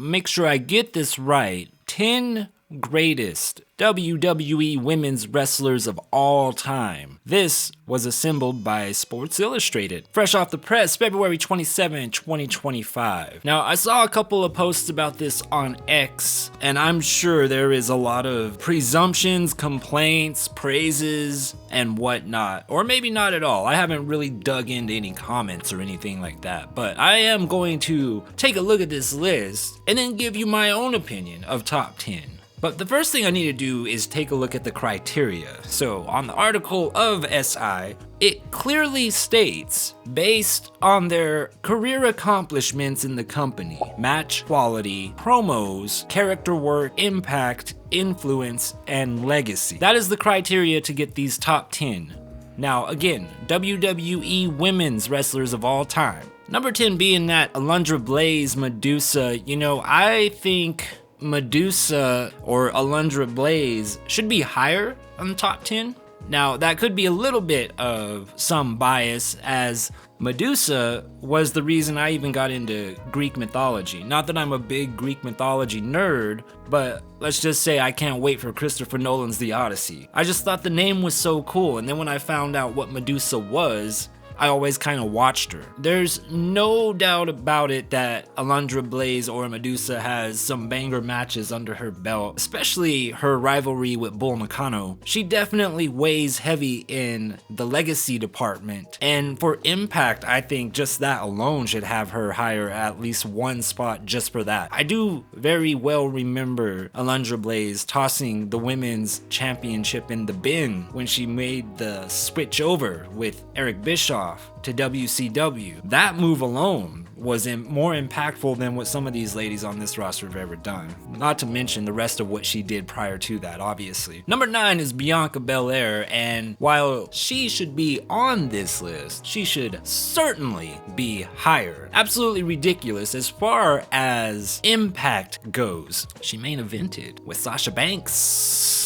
make sure I get this right. 10 greatest WWE women's wrestlers of all time. This was assembled by Sports Illustrated. Fresh off the press, February 27, 2025. Now, I saw a couple of posts about this on X, and I'm sure there is a lot of presumptions, complaints, praises, and whatnot. Or maybe not at all. I haven't really dug into any comments or anything like that. But I am going to take a look at this list and then give you my own opinion of top 10. But the first thing I need to do is take a look at the criteria. So on the article of SI, it clearly states, based on their career accomplishments in the company, match quality, promos, character work, impact, influence, and legacy. That is the criteria to get these top 10. Now again, WWE women's wrestlers of all time. Number 10 being that Alundra Blaze Medusa. I think Medusa or Alundra Blaze should be higher on the top 10. Now, that could be a little bit of some bias, as Medusa was the reason I even got into Greek mythology. Not that I'm a big Greek mythology nerd, but let's just say I can't wait for Christopher Nolan's The Odyssey. I just thought the name was so cool, and then when I found out what Medusa was, I always kind of watched her. There's no doubt about it that Alundra Blaze or Medusa has some banger matches under her belt, especially her rivalry with Bull Nakano. She definitely weighs heavy in the legacy department, and for Impact, I think just that alone should have her higher at least one spot just for that. I do very well remember Alundra Blaze tossing the women's championship in the bin when she made the switch over with Eric Bischoff to WCW. That move alone was more impactful than what some of these ladies on this roster have ever done. Not to mention the rest of what she did prior to that, obviously. Number 9 is Bianca Belair, and while she should be on this list, she should certainly be higher. Absolutely ridiculous as far as Impact goes. She main evented with Sasha Banks.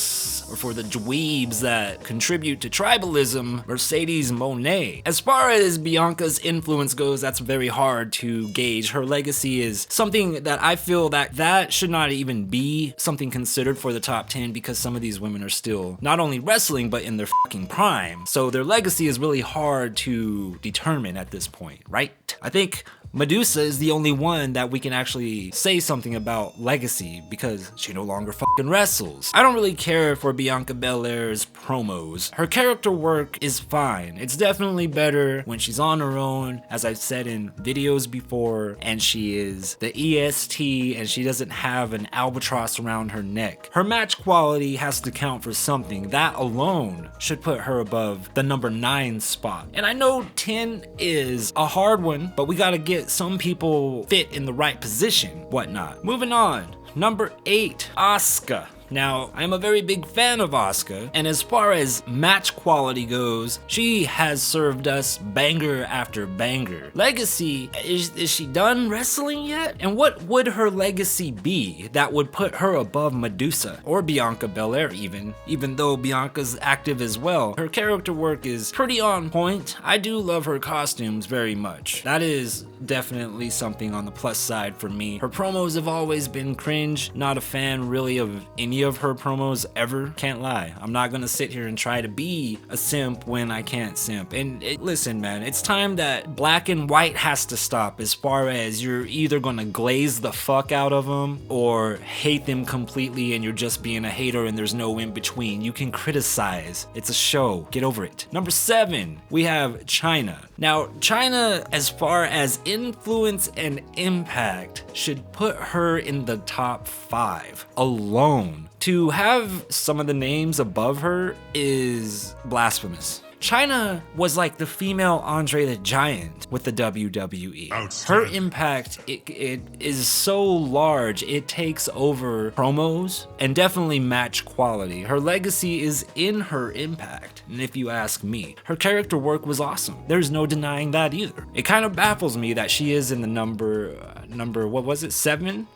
Or for the dweebs that contribute to tribalism, Mercedes Moné. As far as Bianca's influence goes, that's very hard to gauge. Her legacy is something that I feel that should not even be something considered for the top 10, because some of these women are still not only wrestling, but in their fucking prime. So their legacy is really hard to determine at this point, right? I think Medusa is the only one that we can actually say something about legacy, because she no longer fucking wrestles. I don't really care for Bianca Belair's promos. Her character work is fine. It's definitely better when she's on her own, as I've said in videos before, and she is the EST and she doesn't have an albatross around her neck. Her match quality has to count for something. That alone should put her above the number 9 spot. And I know 10 is a hard one, but we gotta get some people fit in the right position, whatnot. Moving on, number 8, Asuka. Now, I'm a very big fan of Asuka, and as far as match quality goes, she has served us banger after banger. Legacy, is she done wrestling yet? And what would her legacy be that would put her above Medusa or Bianca Belair even though Bianca's active as well? Her character work is pretty on point. I do love her costumes very much. That is definitely something on the plus side for me. Her promos have always been cringe. Not a fan really of any of her promos ever. Can't lie. I'm not gonna sit here and try to be a simp when I can't simp. And listen, man, it's time that black and white has to stop, as far as you're either gonna glaze the fuck out of them or hate them completely and you're just being a hater and there's no in between. You can criticize. It's a show. Get over it. Number 7, we have Chyna. Now, Chyna, as far as influence and impact, should put her in the top 5 alone. To have some of the names above her is blasphemous. Chyna was like the female Andre the Giant with the WWE. Her impact, it is so large, it takes over promos and definitely match quality. Her legacy is in her impact, and if you ask me, her character work was awesome. There's no denying that either. It kind of baffles me that she is in the number, what was it, 7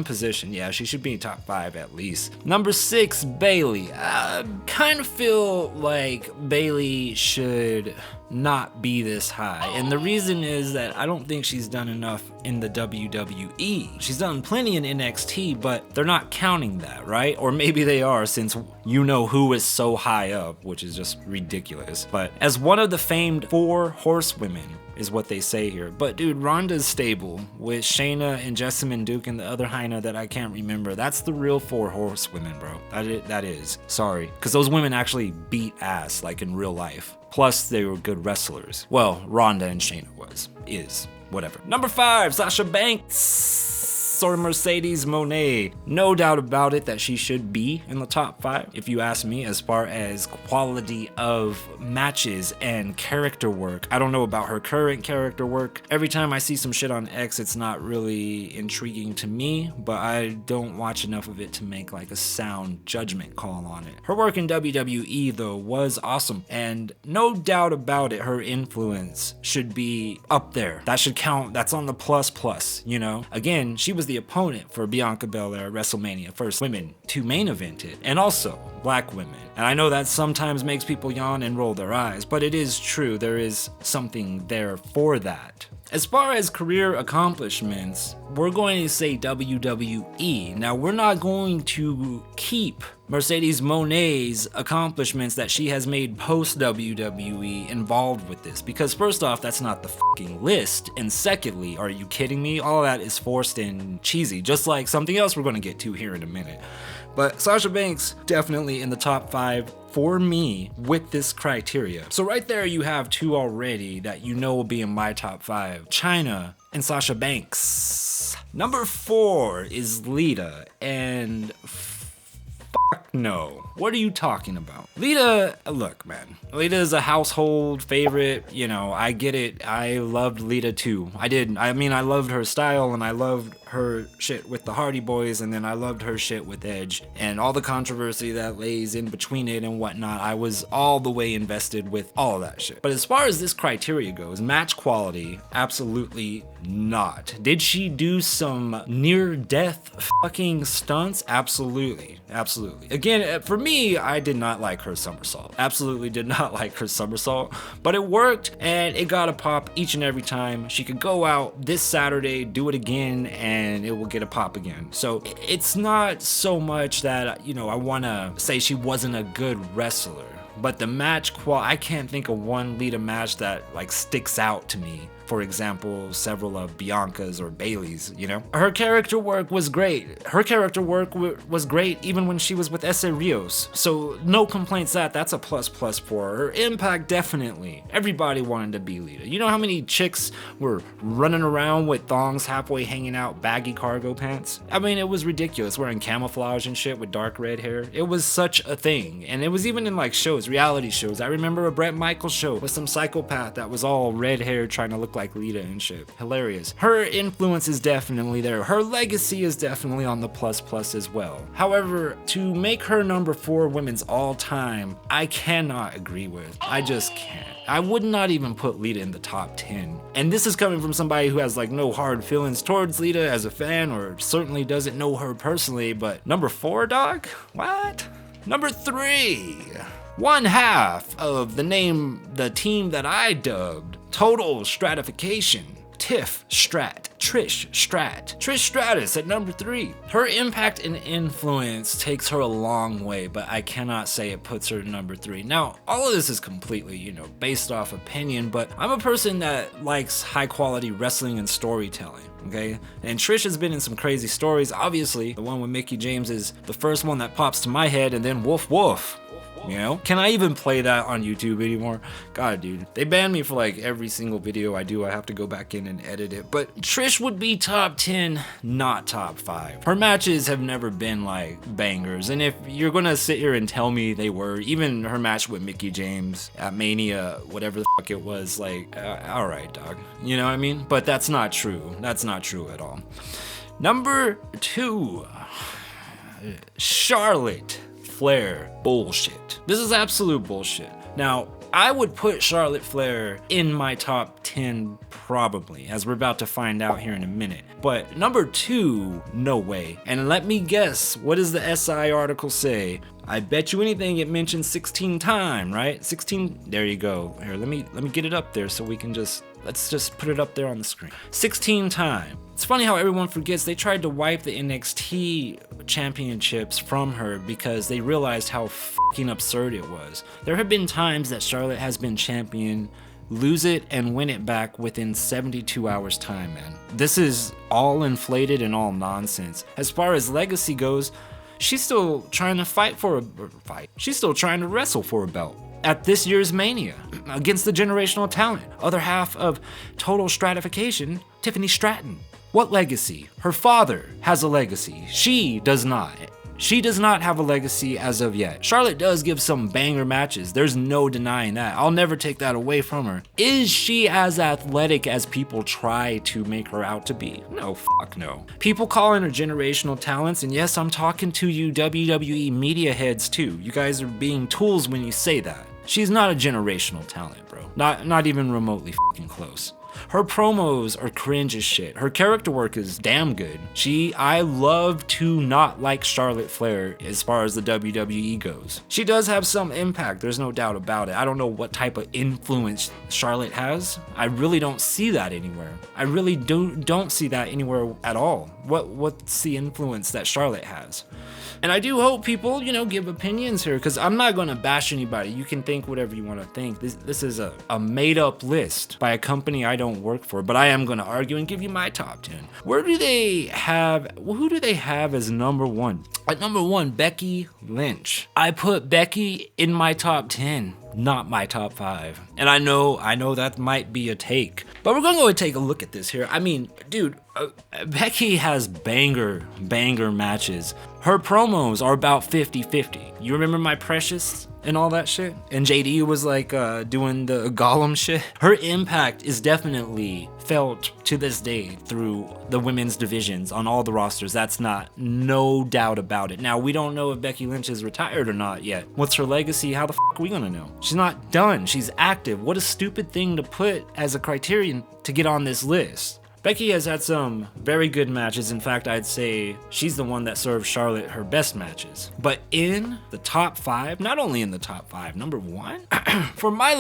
position. Yeah, she should be in top 5 at least. Number 6, Bayley. Kind of feel like Bayley should not be this high. And the reason is that I don't think she's done enough in the WWE. She's done plenty in NXT, but they're not counting that, right? Or maybe they are, since you know who is so high up, which is just ridiculous. But as one of the famed 4 horsewomen, is what they say here. But dude, Ronda's stable with Shayna and Jessamine Duke and the other Hyena that I can't remember. That's the real 4 horsewomen, bro. That is. Sorry. Because those women actually beat ass, like in real life. Plus, they were good wrestlers. Well, Ronda and Shayna is, whatever. Number 5, Sasha Banks. Or Mercedes Moné. No doubt about it that she should be in the top 5, if you ask me, as far as quality of matches and character work. I don't know about her current character work. Every time I see some shit on X, it's not really intriguing to me, but I don't watch enough of it to make like a sound judgment call on it. Her work in WWE though was awesome, and no doubt about it, her influence should be up there. That should count. That's on the plus, you know? Again, she was the opponent for Bianca Belair at WrestleMania, first women to main event it, and also black women. And I know that sometimes makes people yawn and roll their eyes, but it is true, there is something there for that. As far as career accomplishments, we're going to say WWE. Now, we're not going to keep Mercedes Moné's accomplishments that she has made post WWE involved with this, because first off, that's not the fucking list, and secondly, are you kidding me? All of that is forced and cheesy, just like something else we're going to get to here in a minute. But Sasha Banks definitely in the top 5 for me with this criteria. So right there you have 2 already that you know will be in my top 5. Chyna and Sasha Banks. Number 4 is Lita, and fuck no. What are you talking about? Lita, look man, Lita is a household favorite, you know, I get it. I loved Lita too. I did. I mean, I loved her style and I loved her shit with the Hardy Boys, and then I loved her shit with Edge and all the controversy that lays in between it and whatnot. I was all the way invested with all of that shit. But as far as this criteria goes, match quality, absolutely not. Did she do some near-death fucking stunts? Absolutely. Absolutely. Again, for me, I did not like her somersault. Absolutely did not like her somersault, but it worked and it got a pop each and every time. She could go out this Saturday, do it again, and it will get a pop again. So it's not so much that, you know, I want to say she wasn't a good wrestler, but the match I can't think of one Lita match that like sticks out to me. For example, several of Bianca's or Bayley's, you know? Her character work was great. Her character work was great even when she was with Essa Rios. So no complaints that's a plus for her. Her impact, definitely. Everybody wanted to be Lita. You know how many chicks were running around with thongs halfway hanging out, baggy cargo pants? I mean, it was ridiculous, wearing camouflage and shit with dark red hair. It was such a thing. And it was even in like shows, reality shows. I remember a Bret Michaels show with some psychopath that was all red hair trying to look like Lita and shit. Hilarious. Her influence is definitely there. Her legacy is definitely on the plus as well. However, to make her number 4 women's all time, I cannot agree with. I just can't. I would not even put Lita in the top 10. And this is coming from somebody who has like no hard feelings towards Lita as a fan, or certainly doesn't know her personally, but number 4, dog? What? Number 3. One half of the team that I dubbed Total Stratification. Tiff Strat. Trish Strat. Trish Stratus at number 3. Her impact and influence takes her a long way, but I cannot say it puts her to number 3. Now, all of this is completely, you know, based off opinion, but I'm a person that likes high quality wrestling and storytelling. Okay, and Trish has been in some crazy stories. Obviously, the one with Mickie James is the first one that pops to my head, and then woof woof. You know, can I even play that on YouTube anymore? God, dude, they banned me for like every single video I do. I have to go back in and edit it. But Trish would be top 10, not top 5. Her matches have never been like bangers, and if you're gonna sit here and tell me they were, even her match with Mickie James at Mania, whatever the fuck it was, like, all right, dog. You know what I mean? But that's not true. That's not true at all. Number 2, Charlotte Flair. Bullshit. This is absolute bullshit. Now, I would put Charlotte Flair in my top 10 Probably, as we're about to find out here in a minute. But number 2, no way. And let me guess, what does the SI article say? I bet you anything it mentions 16 times, right? 16, there you go. Here, let me get it up there so we can let's just put it up there on the screen. 16 times. It's funny how everyone forgets they tried to wipe the NXT championships from her because they realized how fucking absurd it was. There have been times that Charlotte has been champion, lose it and win it back within 72 hours time, man. This is all inflated and all nonsense. As far as legacy goes, she's still trying to She's still trying to wrestle for a belt at this year's Mania against the generational talent, other half of Total Stratification, Tiffany Stratton. What legacy? Her father has a legacy. She does not. She does not have a legacy as of yet. Charlotte does give some banger matches. There's no denying that. I'll never take that away from her. Is she as athletic as people try to make her out to be? No, fuck no. People calling her generational talents, and yes, I'm talking to you WWE media heads too. You guys are being tools when you say that. She's not a generational talent, bro. Not even remotely fucking close. Her promos are cringe as shit. Her character work is damn good. I love to not like Charlotte Flair as far as the WWE goes. She does have some impact, there's no doubt about it. I don't know what type of influence Charlotte has. I really don't see that anywhere. I really don't see that anywhere at all. What's the influence that Charlotte has? And I do hope people, give opinions here, because I'm not going to bash anybody. You can think whatever you want to think. This is a made-up list by a company I don't work for, but I am going to argue and give you my top 10. Who do they have as number 1? At number 1, Becky Lynch. I put Becky in my top 10. Not my top 5. And I know that might be a take, but we're gonna go and take a look at this here. I mean, dude, Becky has banger matches. Her promos are about 50-50. You remember My Precious and all that shit? And JD was like doing the Gollum shit. Her impact is definitely felt to this day through the women's divisions on all the rosters. That's no doubt about it. Now, we don't know if Becky Lynch is retired or not yet. What's her legacy? How the fuck are we gonna know? She's not done. She's active. What a stupid thing to put as a criterion to get on this list. Becky has had some very good matches. In fact, I'd say she's the one that served Charlotte her best matches. But in the top 5, not only in the top 5, number 1, for my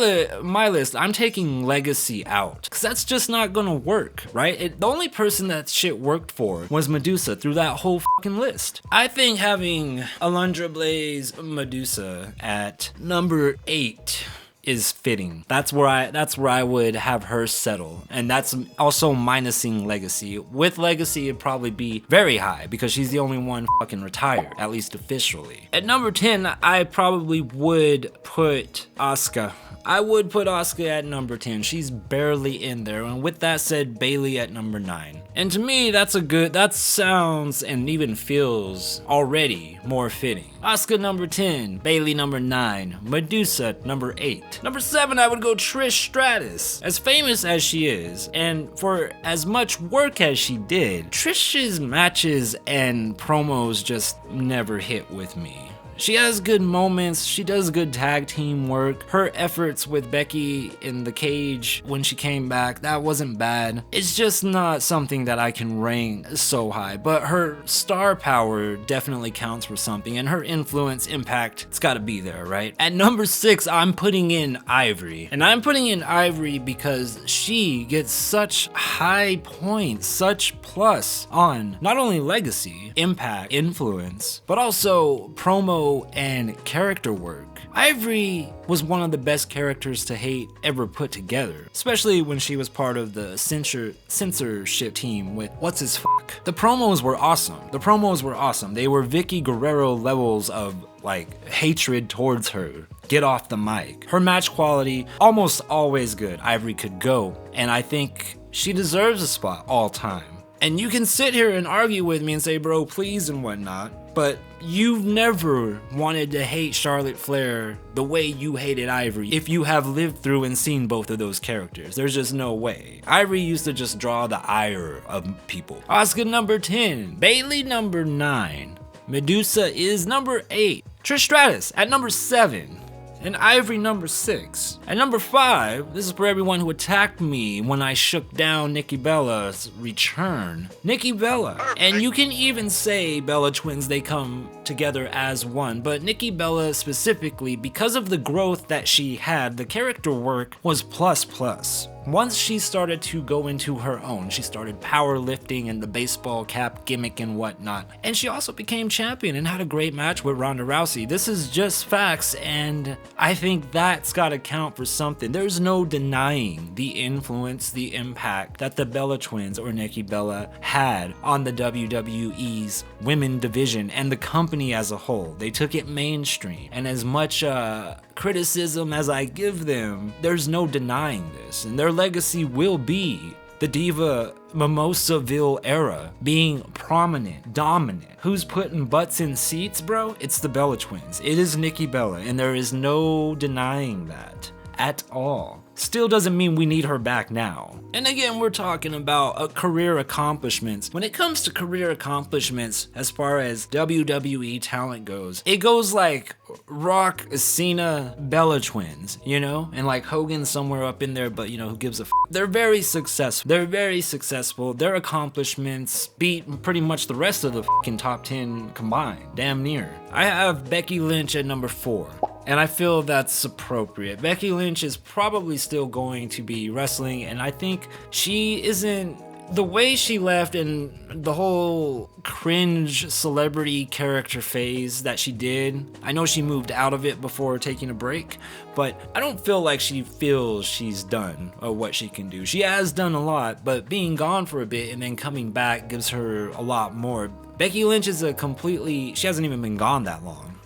list, I'm taking legacy out, because that's just not gonna work, right? The only person that shit worked for was Medusa through that whole fucking list. I think having Alundra Blaze Medusa at number 8 is fitting. That's where I would have her settle, and that's also minusing legacy. With legacy, it'd probably be very high because she's the only one fucking retired, at least officially. At number 10, I probably would put Asuka. I would put Asuka at number 10. She's barely in there. And with that said, Bayley at number 9. And to me, that sounds and even feels already more fitting. Asuka number 10, Bayley number 9, Medusa number 8. Number 7, I would go Trish Stratus. As famous as she is, and for as much work as she did, Trish's matches and promos just never hit with me. She has good moments, she does good tag team work. Her efforts with Becky in the cage when she came back, that wasn't bad. It's just not something that I can rank so high, but her star power definitely counts for something, and her influence, impact, it's gotta be there, right? At number 6, I'm putting in Ivory. And I'm putting in Ivory because she gets such high points, such plus on not only legacy, impact, influence, but also promo and character work. Ivory was one of the best characters to hate ever put together, especially when she was part of the censorship team with What's His Fuck. The promos were awesome. They were Vicky Guerrero levels of hatred towards her. Get off the mic. Her match quality, almost always good. Ivory could go, and I think she deserves a spot all time. And you can sit here and argue with me and say, bro, please and whatnot, but you've never wanted to hate Charlotte Flair the way you hated Ivory if you have lived through and seen both of those characters. There's just no way. Ivory used to just draw the ire of people. Asuka number 10, Bayley number 9, Medusa is number 8, Trish Stratus at number 7. and Ivory number 6. At number 5, this is for everyone who attacked me when I shook down Nikki Bella's return. Nikki Bella. And you can even say Bella Twins, they come together as one, but Nikki Bella specifically, because of the growth that she had, the character work was plus. Once she started to go into her own, she started powerlifting and the baseball cap gimmick and whatnot. And she also became champion and had a great match with Ronda Rousey. This is just facts, and I think that's gotta count for something. There's no denying the influence, the impact that the Bella Twins or Nikki Bella had on the WWE's women division and the company as a whole. They took it mainstream, and as much criticism as I give them, there's no denying this, and their legacy will be the Diva Mimosaville era, being prominent, dominant. Who's putting butts in seats, bro? It's the Bella Twins. It is Nikki Bella, and there is no denying that at all. Still doesn't mean we need her back now. And again, we're talking about career accomplishments. When it comes to career accomplishments, as far as WWE talent goes, it goes like Rock, Cena, Bella Twins, you know? And like Hogan somewhere up in there, but you know, who gives a f? They're very successful. Their accomplishments beat pretty much the rest of the fucking top 10 combined, damn near. I have Becky Lynch at number 4. And I feel that's appropriate. Becky Lynch is probably still going to be wrestling, and I think she isn't. The way she left and the whole cringe celebrity character phase that she did, I know she moved out of it before taking a break, but I don't feel like she feels she's done or what she can do. She has done a lot, but being gone for a bit and then coming back gives her a lot more. Becky Lynch is she hasn't even been gone that long,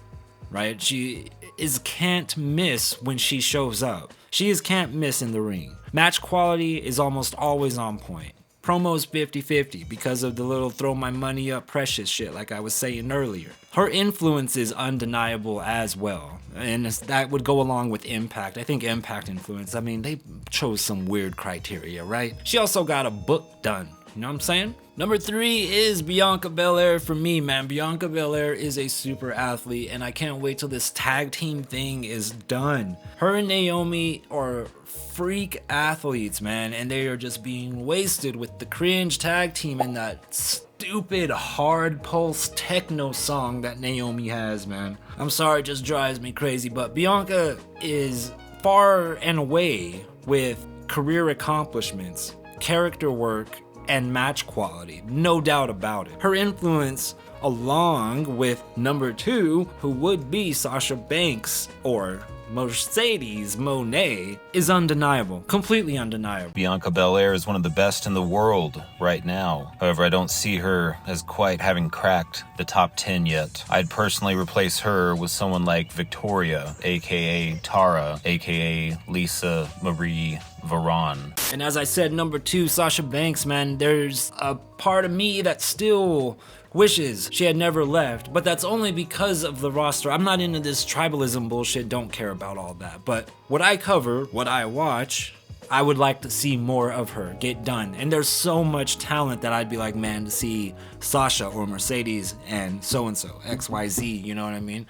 right? She is can't miss when she shows up. She is can't miss in the ring. Match quality is almost always on point. Promos 50-50 because of the little throw my money up precious shit like I was saying earlier. Her influence is undeniable as well, and that would go along with Impact. I think Impact influence, I mean, they chose some weird criteria, right? She also got a book done, you know what I'm saying? Number 3 is Bianca Belair for me, man. Bianca Belair is a super athlete, and I can't wait till this tag team thing is done. Her and Naomi are freak athletes, man, and they are just being wasted with the cringe tag team and that stupid hard pulse techno song that Naomi has, man. I'm sorry, it just drives me crazy, but Bianca is far and away with career accomplishments, character work, and match quality, no doubt about it. Her influence, along with number 2, who would be Sasha Banks or Mercedes Moné, is undeniable, completely undeniable. Bianca Belair is one of the best in the world right now. However, I don't see her as quite having cracked the top 10 yet. I'd personally replace her with someone like Victoria, aka Tara, aka Lisa Marie Varon. And as I said, number 2, Sasha Banks, man, there's a part of me that still wishes she had never left, but that's only because of the roster. I'm not into this tribalism bullshit, don't care about all that. But what I cover, what I watch, I would like to see more of her get done. And there's so much talent that I'd be like, man, to see Sasha or Mercedes and so-and-so, XYZ, you know what I mean?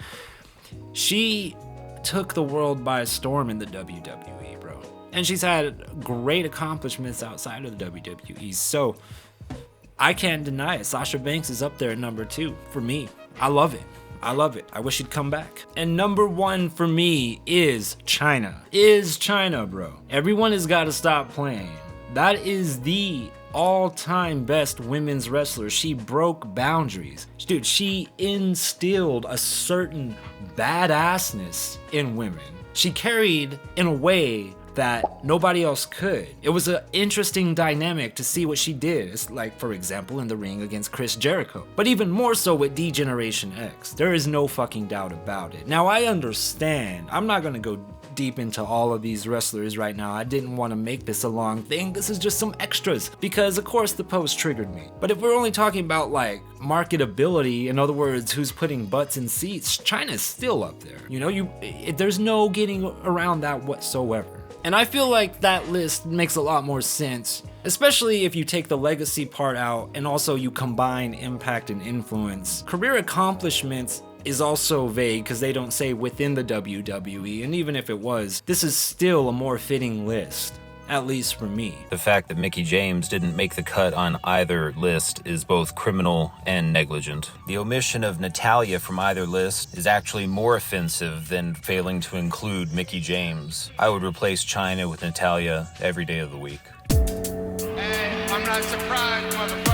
She took the world by storm in the WWE, bro. And she's had great accomplishments outside of the WWE. So I can't deny it. Sasha Banks is up there at number 2 for me. I love it. I wish she'd come back. And number 1 for me is Chyna. Bro. Everyone has got to stop playing. That is the all-time best women's wrestler. She broke boundaries. Dude, she instilled a certain badassness in women. She carried in a way that nobody else could. It was an interesting dynamic to see what she did. It's like, for example, in the ring against Chris Jericho. But even more so with D-Generation X. There is no fucking doubt about it. Now, I understand. I'm not gonna go deep into all of these wrestlers right now. I didn't want to make this a long thing. This is just some extras because, of course, the post triggered me. But if we're only talking about, like, marketability, in other words, who's putting butts in seats, Chyna's still up there. You know, there's no getting around that whatsoever. And I feel like that list makes a lot more sense, especially if you take the legacy part out and also you combine impact and influence. Career accomplishments is also vague because they don't say within the WWE, and even if it was, this is still a more fitting list. At least for me. The fact that Mickie James didn't make the cut on either list is both criminal and negligent. The omission of Natalya from either list is actually more offensive than failing to include Mickie James. I would replace Chyna with Natalya every day of the week. Hey, I'm not surprised, motherfucker.